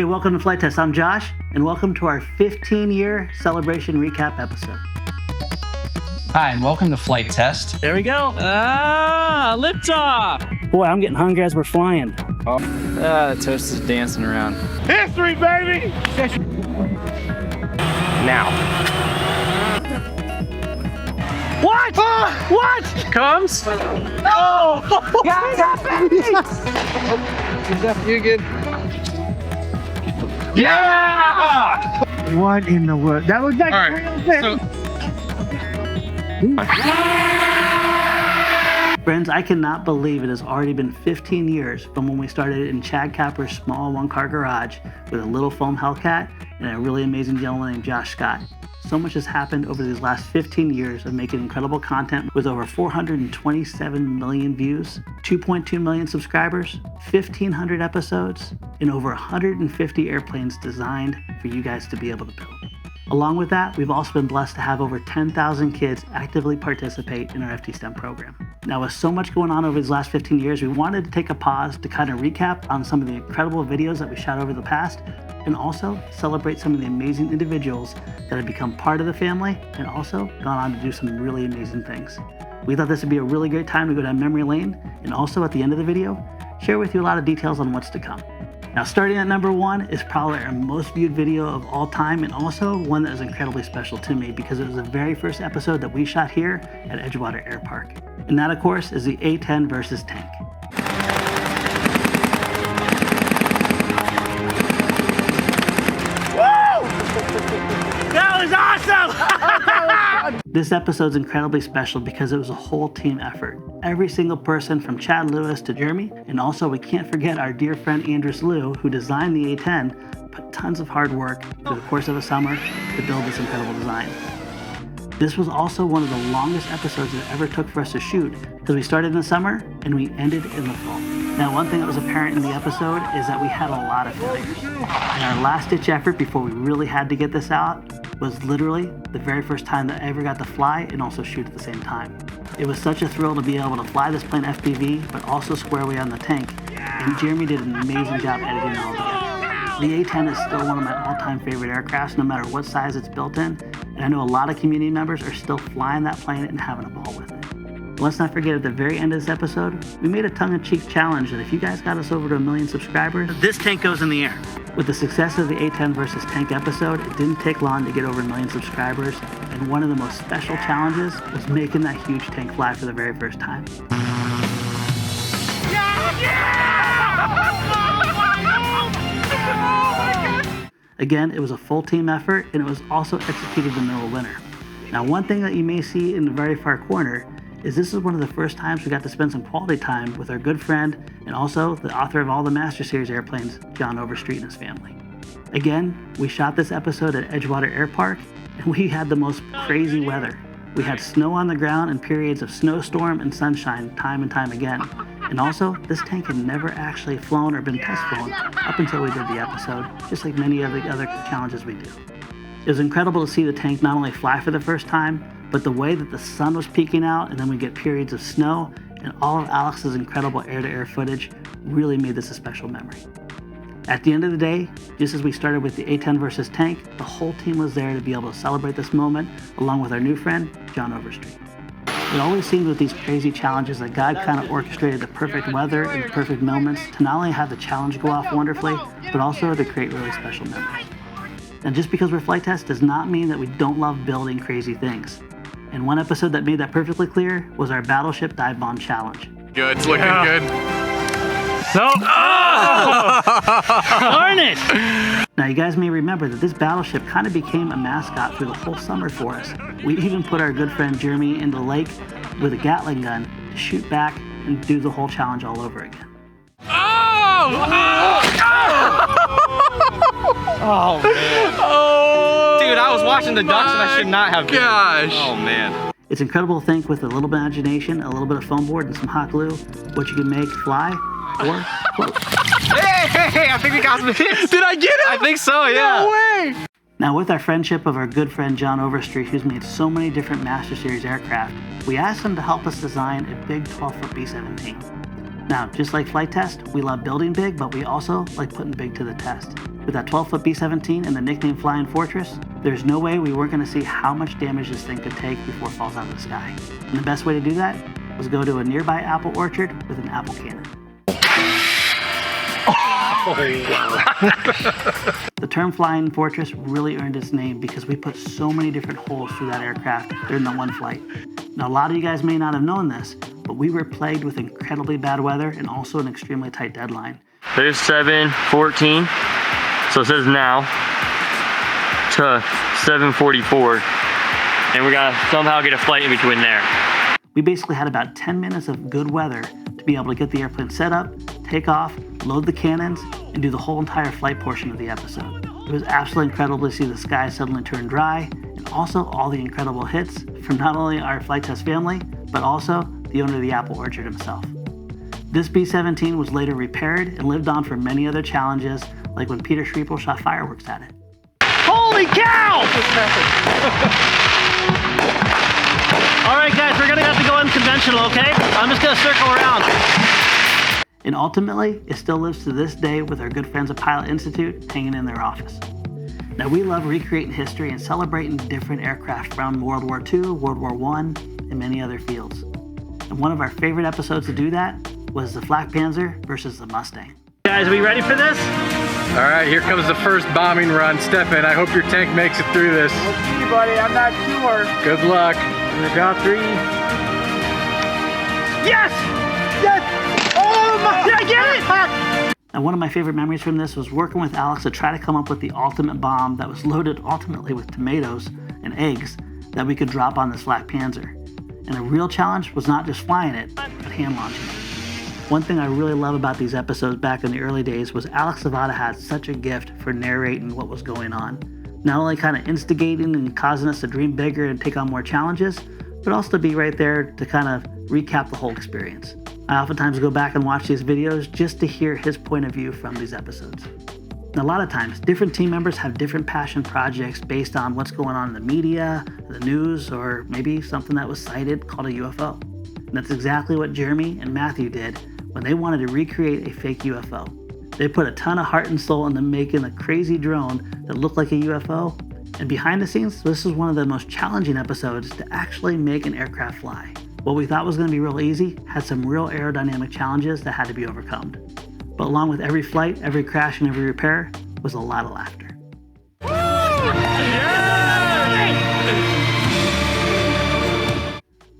welcome to Flight Test. I'm Josh, and welcome to our 15-year celebration recap episode. Hi, and welcome to Flight Test. There we go. Liftoff! Boy, I'm getting hungry as we're flying. The toast is dancing around. History, baby! Now. What? What? Comes? No! Guys, You good? Yeah! What in the world? That was like All right, so Friends, I cannot believe it has already been 15 years from when we started in Chad Capper's small one-car garage with a little foam Hellcat and a really amazing gentleman named Josh Scott. So much has happened over these last 15 years of making incredible content with over 427 million views, 2.2 million subscribers, 1,500 episodes, and over 150 airplanes designed for you guys to be able to build. Along with that, we've also been blessed to have over 10,000 kids actively participate in our FT STEM program. Now, with so much going on over these last 15 years, we wanted to take a pause to kind of recap on some of the incredible videos that we shot over the past, and also celebrate some of the amazing individuals that have become part of the family and also gone on to do some really amazing things. We thought this would be a really great time to go down memory lane, and also at the end of the video, share with you a lot of details on what's to come. Now, starting at number 1 is probably our most viewed video of all time, and also one that is incredibly special to me because it was the very first episode that we shot here at Edgewater Air Park. And that, of course, is the A-10 versus tank. that was awesome! This episode's incredibly special because it was a whole team effort. Every single person from Chad Lewis to Jeremy, and also we can't forget our dear friend Andres Liu, who designed the A-10, put tons of hard work through the course of the summer to build this incredible design. This was also one of the longest episodes it ever took for us to shoot because we started in the summer and we ended in the fall. Now, one thing that was apparent in the episode is that we had a lot of failures. And our last ditch effort before we really had to get this out was literally the very first time that I ever got to fly and also shoot at the same time. It was such a thrill to be able to fly this plane FPV, but also square away on the tank. And Jeremy did an amazing job editing it all together. The A-10 is still one of my all-time favorite aircrafts, no matter what size it's built in. And I know a lot of community members are still flying that plane and having a ball with it. But let's not forget at the very end of this episode, we made a tongue-in-cheek challenge that if you guys got us over to 1 million subscribers, this tank goes in the air. With the success of the A-10 versus tank episode, it didn't take long to get over 1 million subscribers, and one of the most special challenges was making that huge tank fly for the very first time. Again, it was a full team effort, and it was also executed in the middle of winter. Now, one thing that you may see in the very far corner is this is one of the first times we got to spend some quality time with our good friend and also the author of all the Master Series airplanes, John Overstreet and his family. Again, we shot this episode at Edgewater Air Park, and we had the most crazy weather. We had snow on the ground and periods of snowstorm and sunshine time and time again. And also, this tank had never actually flown or been test flown up until we did the episode, just like many of the other challenges we do. It was incredible to see the tank not only fly for the first time, but the way that the sun was peeking out and then we get periods of snow, and all of Alex's incredible air-to-air footage really made this a special memory. At the end of the day, just as we started with the A-10 versus tank, the whole team was there to be able to celebrate this moment along with our new friend, John Overstreet. It always seems with these crazy challenges that God kind of orchestrated the perfect weather and the perfect moments to not only have the challenge go off wonderfully, but also to create really special memories. And just because we're Flight Test does not mean that we don't love building crazy things. And one episode that made that perfectly clear was our Battleship Dive Bomb Challenge. good. It's looking good. So, darn it! Now, you guys may remember that this battleship kind of became a mascot through the whole summer for us. We even put our good friend Jeremy into the lake with a Gatling gun to shoot back and do the whole challenge all over again. Oh, man. Oh! Dude, I was watching the ducks and I should not have been. Gosh! Oh, man. It's incredible to think with a little bit of imagination, a little bit of foam board, and some hot glue, what you can make fly or float. Hey, I think we got some hits. Did I get it? I think so, yeah. No way! Now, with our friendship of our good friend John Overstreet, who's made so many different Master Series aircraft, we asked him to help us design a big 12-foot B-17. Now, just like Flight Test, we love building big, but we also like putting big to the test. With that 12-foot B-17 and the nickname Flying Fortress, there's no way we weren't going to see how much damage this thing could take before it falls out of the sky. And the best way to do that was go to a nearby apple orchard with an apple cannon. The term Flying Fortress really earned its name because we put so many different holes through that aircraft during the one flight. Now, a lot of you guys may not have known this, but we were plagued with incredibly bad weather and also an extremely tight deadline. There's 7:14, so it says now, to 7:44, and we gotta somehow get a flight in between there. We basically had about 10 minutes of good weather to be able to get the airplane set up, take off, load the cannons, and do the whole entire flight portion of the episode. It was absolutely incredible to see the sky suddenly turn dry, and also all the incredible hits from not only our Flight Test family, but also the owner of the apple orchard himself. This B-17 was later repaired and lived on for many other challenges, like when Peter Schriepel shot fireworks at it. Holy cow! All right, guys, we're gonna have to go unconventional, okay? I'm just gonna circle around. And ultimately, it still lives to this day with our good friends at Pilot Institute hanging in their office. Now, we love recreating history and celebrating different aircraft from World War II, World War I, and many other fields. And one of our favorite episodes to do that was the Flak Panzer versus the Mustang. Guys, are we ready for this? All right, here comes the first bombing run. Step in. I hope your tank makes it through this. Okay, buddy, I'm not sure. Good luck. I'm gonna drop 3. Yes! Yes! Oh my! Did I get it? Now, one of my favorite memories from this was working with Alex to try to come up with the ultimate bomb that was loaded ultimately with tomatoes and eggs that we could drop on this Flak Panzer. And the real challenge was not just flying it, but hand launching it. One thing I really love about these episodes back in the early days was Alex Zavada had such a gift for narrating what was going on. Not only kind of instigating and causing us to dream bigger and take on more challenges, but also to be right there to kind of recap the whole experience. I oftentimes go back and watch these videos just to hear his point of view from these episodes. And a lot of times, different team members have different passion projects based on what's going on in the media, the news, or maybe something that was cited called a UFO. And that's exactly what Jeremy and Matthew did when they wanted to recreate a fake UFO. They put a ton of heart and soul into making a crazy drone that looked like a UFO. And behind the scenes, this is one of the most challenging episodes to actually make an aircraft fly. What we thought was going to be real easy had some real aerodynamic challenges that had to be overcome. But along with every flight, every crash, and every repair was a lot of laughter.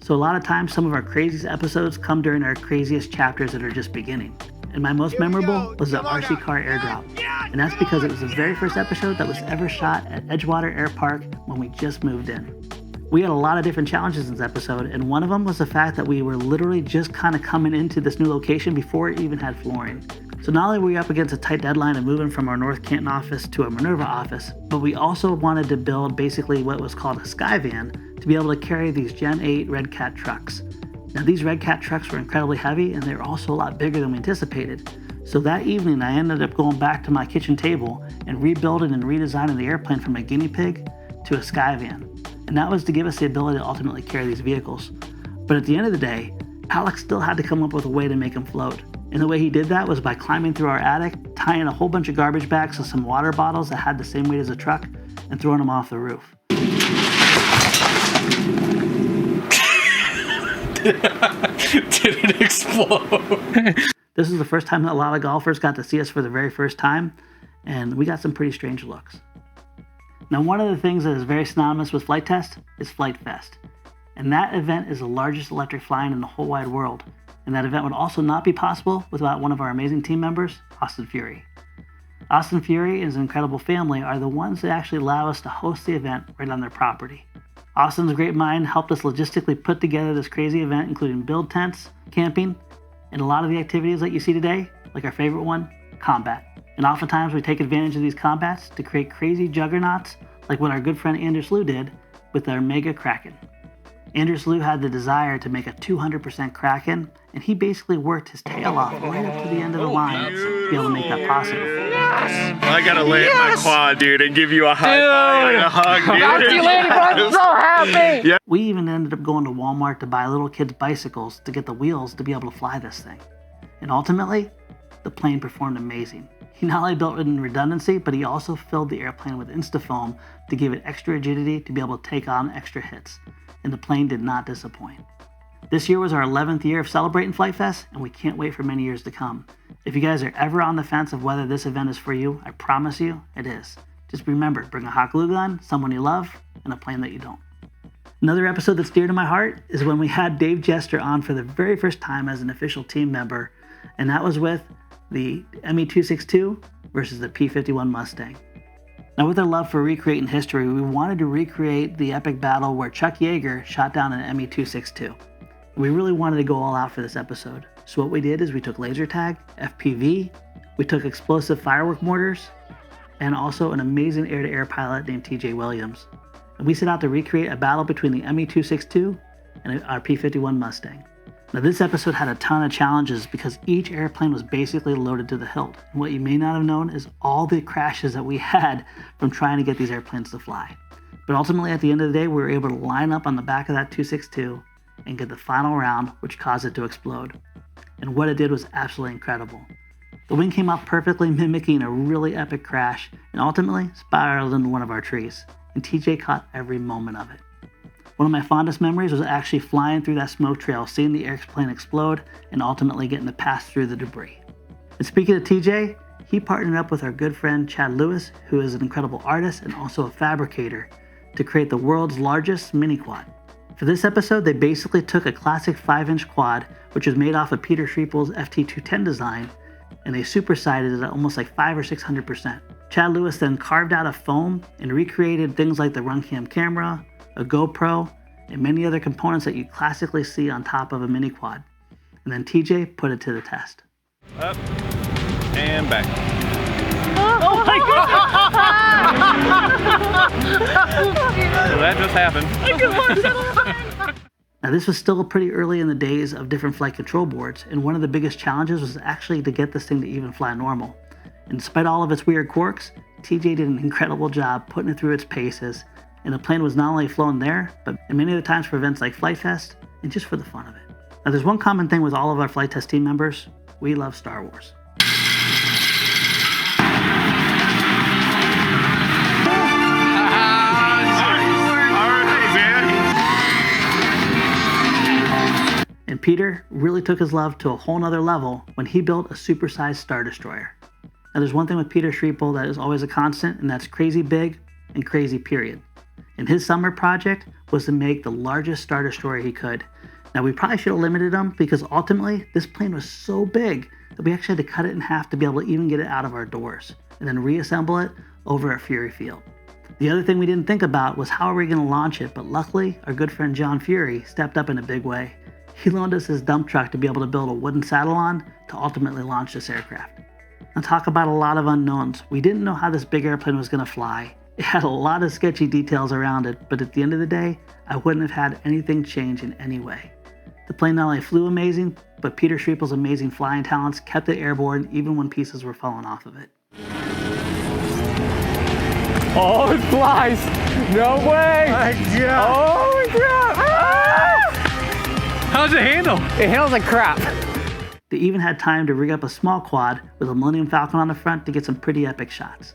So a lot of times, some of our craziest episodes come during our craziest chapters that are just beginning. And my most memorable was the RC car airdrop. And that's because it was the very first episode that was ever shot at Edgewater Air Park when we just moved in. We had a lot of different challenges in this episode, and one of them was the fact that we were literally just kind of coming into this new location before it even had flooring. So not only were we up against a tight deadline of moving from our North Canton office to a Minerva office, but we also wanted to build basically what was called a sky van to be able to carry these Gen 8 Red Cat trucks. Now, these Red Cat trucks were incredibly heavy, and they were also a lot bigger than we anticipated. So that evening, I ended up going back to my kitchen table and rebuilding and redesigning the airplane from a guinea pig to a sky van. And that was to give us the ability to ultimately carry these vehicles. But at the end of the day, Alex still had to come up with a way to make them float. And the way he did that was by climbing through our attic, tying a whole bunch of garbage bags to some water bottles that had the same weight as a truck, and throwing them off the roof. Did it explode? This is the first time that a lot of golfers got to see us for the very first time, and we got some pretty strange looks. Now, one of the things that is very synonymous with Flight Test is Flightfest. And that event is the largest electric flying in the whole wide world. And that event would also not be possible without one of our amazing team members, Austin Fury. Austin Fury and his incredible family are the ones that actually allow us to host the event right on their property. Austin's great mind helped us logistically put together this crazy event, including build tents, camping, and a lot of the activities that you see today, like our favorite one, combat. And oftentimes we take advantage of these combats to create crazy juggernauts, like what our good friend Anders Lou did with our Mega Kraken. Anders Lou had the desire to make a 200% Kraken, and he basically worked his tail off right up to the end of the line to be able to make that possible. I gotta lay in my quad, dude, and give you a high five and a hug, dude. I'm so happy! Yeah. We even ended up going to Walmart to buy little kids' bicycles to get the wheels to be able to fly this thing. And ultimately, the plane performed amazing. He not only built it in redundancy, but he also filled the airplane with Instafoam to give it extra rigidity to be able to take on extra hits. And the plane did not disappoint. This year was our 11th year of celebrating Flightfest, and we can't wait for many years to come. If you guys are ever on the fence of whether this event is for you, I promise you it is. Just remember, bring a hot glue gun, someone you love, and a plane that you don't. Another episode that's dear to my heart is when we had Dave Jester on for the very first time as an official team member, and that was with the ME-262 versus the P-51 Mustang. Now, with our love for recreating history, we wanted to recreate the epic battle where Chuck Yeager shot down an ME-262. We really wanted to go all out for this episode. So what we did is we took laser tag, FPV, we took explosive firework mortars, and also an amazing air-to-air pilot named TJ Williams. And we set out to recreate a battle between the ME-262 and our P-51 Mustang. Now, this episode had a ton of challenges because each airplane was basically loaded to the hilt. And what you may not have known is all the crashes that we had from trying to get these airplanes to fly. But ultimately, at the end of the day, we were able to line up on the back of that 262 and get the final round, which caused it to explode. And what it did was absolutely incredible. The wing came off perfectly, mimicking a really epic crash, and ultimately spiraled into one of our trees. And TJ caught every moment of it. One of my fondest memories was actually flying through that smoke trail, seeing the airplane explode, and ultimately getting to pass through the debris. And speaking of TJ, he partnered up with our good friend Chad Lewis, who is an incredible artist and also a fabricator, to create the world's largest mini quad. For this episode, they basically took a classic 5-inch quad, which was made off of Peter Schriepel's FT210 design, and they supersized it at almost like 500 or 600%. Chad Lewis then carved out of foam and recreated things like the RunCam camera, a GoPro, and many other components that you classically see on top of a mini quad. And then TJ put it to the test. Up and back. Oh my So that just happened. Now, this was still pretty early in the days of different flight control boards, and one of the biggest challenges was actually to get this thing to even fly normal. And despite all of its weird quirks, TJ did an incredible job putting it through its paces, and the plane was not only flown there, but many other times for events like Flightfest, and just for the fun of it. Now, there's one common thing with all of our Flightfest team members: we love Star Wars. And Peter really took his love to a whole nother level when he built a supersized Star Destroyer. Now, there's one thing with Peter Schriepel that is always a constant, and that's crazy big and crazy period. And his summer project was to make the largest Star Destroyer he could. Now, we probably should have limited him because ultimately this plane was so big that we actually had to cut it in half to be able to even get it out of our doors and then reassemble it over at Fury Field. The other thing we didn't think about was how are we going to launch it, but luckily our good friend John Fury stepped up in a big way. He loaned us his dump truck to be able to build a wooden saddle on to ultimately launch this aircraft. Now, talk about a lot of unknowns. We didn't know how this big airplane was going to fly. It had a lot of sketchy details around it, but at the end of the day, I wouldn't have had anything change in any way. The plane not only flew amazing, but Peter Schriepel's amazing flying talents kept it airborne even when pieces were falling off of it. Oh, it flies! No way! Oh my god! Ah! How's it handle? It handles like crap. They even had time to rig up a small quad with a Millennium Falcon on the front to get some pretty epic shots.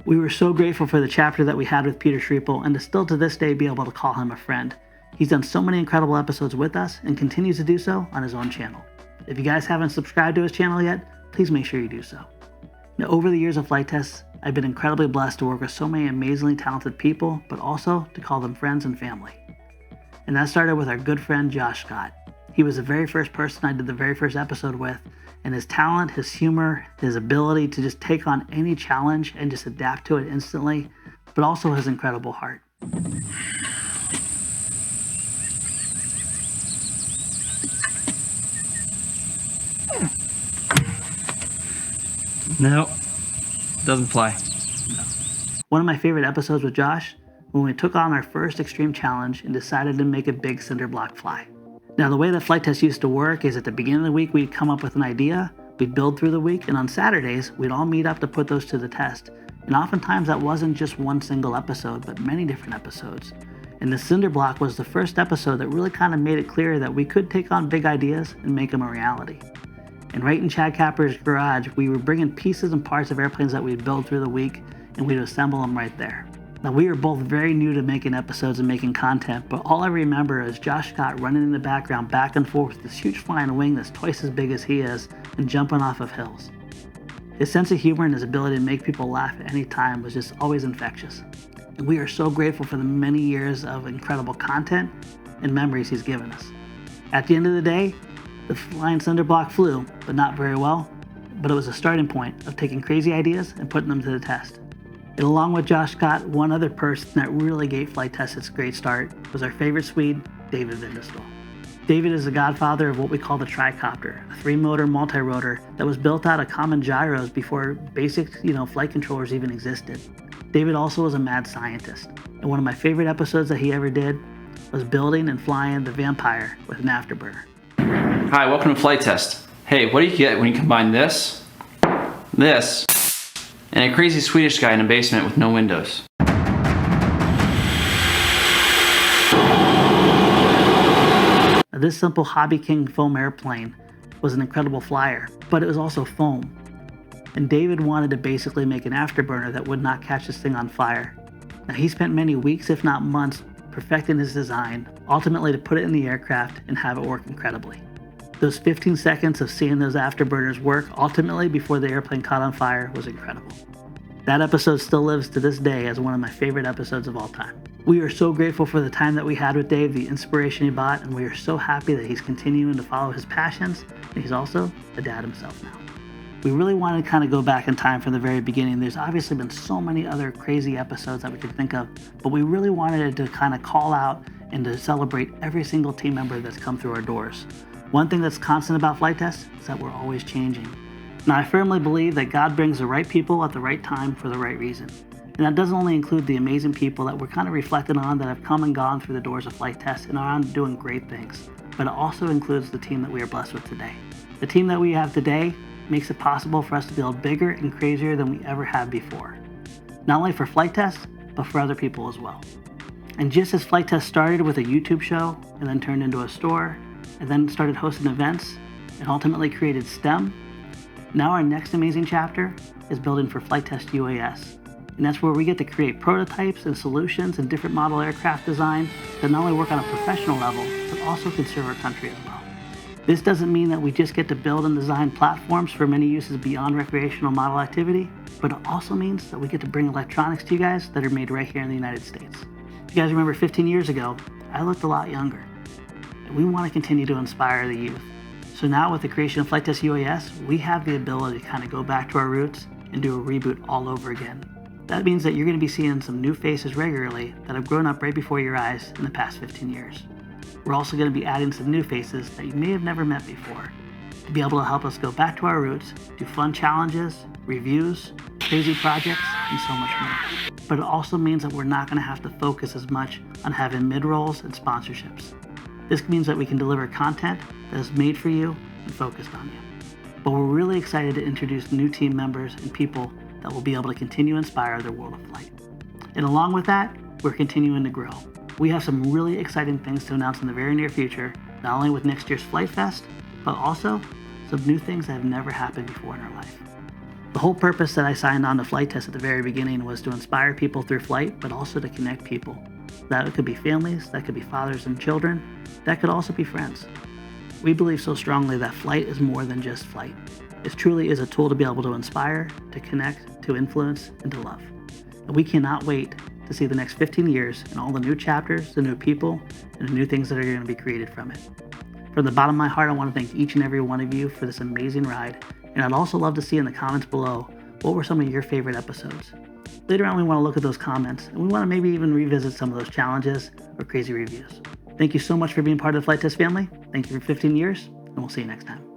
We were so grateful for the chapter that we had with Peter Schriepel, and to still to this day be able to call him a friend. He's done so many incredible episodes with us and continues to do so on his own channel. If you guys haven't subscribed to his channel yet, please make sure you do so. Now, over the years of flight tests, I've been incredibly blessed to work with so many amazingly talented people, but also to call them friends and family. And that started with our good friend Josh Scott. He was the very first person I did the very first episode with, and his talent, his humor, his ability to just take on any challenge and just adapt to it instantly, but also his incredible heart. No, doesn't fly. One of my favorite episodes with Josh, when we took on our first extreme challenge and decided to make a big cinder block fly. Now, the way that flight test used to work is at the beginning of the week, we'd come up with an idea, we'd build through the week, and on Saturdays, we'd all meet up to put those to the test. And oftentimes that wasn't just one single episode, but many different episodes. And the cinder block was the first episode that really kind of made it clear that we could take on big ideas and make them a reality. And right in Chad Capper's garage, we were bringing pieces and parts of airplanes that we'd build through the week, and we'd assemble them right there. Now, we were both very new to making episodes and making content, but all I remember is Josh Scott running in the background back and forth with this huge flying wing that's twice as big as he is and jumping off of hills. His sense of humor and his ability to make people laugh at any time was just always infectious. And we are so grateful for the many years of incredible content and memories he's given us. At the end of the day, the flying cinder block flew, but not very well, but it was a starting point of taking crazy ideas and putting them to the test. And along with Josh Scott, one other person that really gave Flightfest its great start was our favorite Swede, David Vindestål. David is the godfather of what we call the tricopter, a 3-motor multi-rotor that was built out of common gyros before basic, flight controllers even existed. David also was a mad scientist, and one of my favorite episodes that he ever did was building and flying the Vampire with an afterburner. Hi, welcome to Flight Test. Hey, what do you get when you combine this, and a crazy Swedish guy in a basement with no windows? Now, this simple Hobby King foam airplane was an incredible flyer, but it was also foam. And David wanted to basically make an afterburner that would not catch this thing on fire. Now, he spent many weeks, if not months, perfecting his design, ultimately to put it in the aircraft and have it work incredibly. Those 15 seconds of seeing those afterburners work ultimately before the airplane caught on fire was incredible. That episode still lives to this day as one of my favorite episodes of all time. We are so grateful for the time that we had with Dave, the inspiration he brought, and we are so happy that he's continuing to follow his passions, and he's also a dad himself now. We really wanted to kind of go back in time from the very beginning. There's obviously been so many other crazy episodes that we could think of, but we really wanted to kind of call out and to celebrate every single team member that's come through our doors. One thing that's constant about Flightfest is that we're always changing. Now, I firmly believe that God brings the right people at the right time for the right reason. And that doesn't only include the amazing people that we're kind of reflecting on that have come and gone through the doors of Flightfest and are on doing great things, but it also includes the team that we are blessed with today. The team that we have today makes it possible for us to build bigger and crazier than we ever have before. Not only for Flightfest, but for other people as well. And just as Flightfest started with a YouTube show and then turned into a store, and then started hosting events, and ultimately created STEM, now our next amazing chapter is building for Flightfest UAS. And that's where we get to create prototypes and solutions and different model aircraft design that not only work on a professional level, but also can serve our country as well. This doesn't mean that we just get to build and design platforms for many uses beyond recreational model activity, but it also means that we get to bring electronics to you guys that are made right here in the United States. If you guys remember 15 years ago, I looked a lot younger. We want to continue to inspire the youth. So now with the creation of Flightfest UAS, we have the ability to kind of go back to our roots and do a reboot all over again. That means that you're going to be seeing some new faces regularly that have grown up right before your eyes in the past 15 years. We're also going to be adding some new faces that you may have never met before to be able to help us go back to our roots, do fun challenges, reviews, crazy projects, and so much more. But it also means that we're not going to have to focus as much on having mid-rolls and sponsorships. This means that we can deliver content that is made for you and focused on you. But we're really excited to introduce new team members and people that will be able to continue to inspire their world of flight. And along with that, we're continuing to grow. We have some really exciting things to announce in the very near future, not only with next year's Flightfest, but also some new things that have never happened before in our life. The whole purpose that I signed on to Flightfest at the very beginning was to inspire people through flight, but also to connect people. That could be families, that could be fathers and children, that could also be friends. We believe so strongly that flight is more than just flight. It truly is a tool to be able to inspire, to connect, to influence, and to love. And we cannot wait to see the next 15 years and all the new chapters, the new people, and the new things that are going to be created from it. From the bottom of my heart, I want to thank each and every one of you for this amazing ride. And I'd also love to see in the comments below, what were some of your favorite episodes? Later on, we want to look at those comments, and we want to maybe even revisit some of those challenges or crazy reviews. Thank you so much for being part of the Flightfest family. Thank you for 15 years, and we'll see you next time.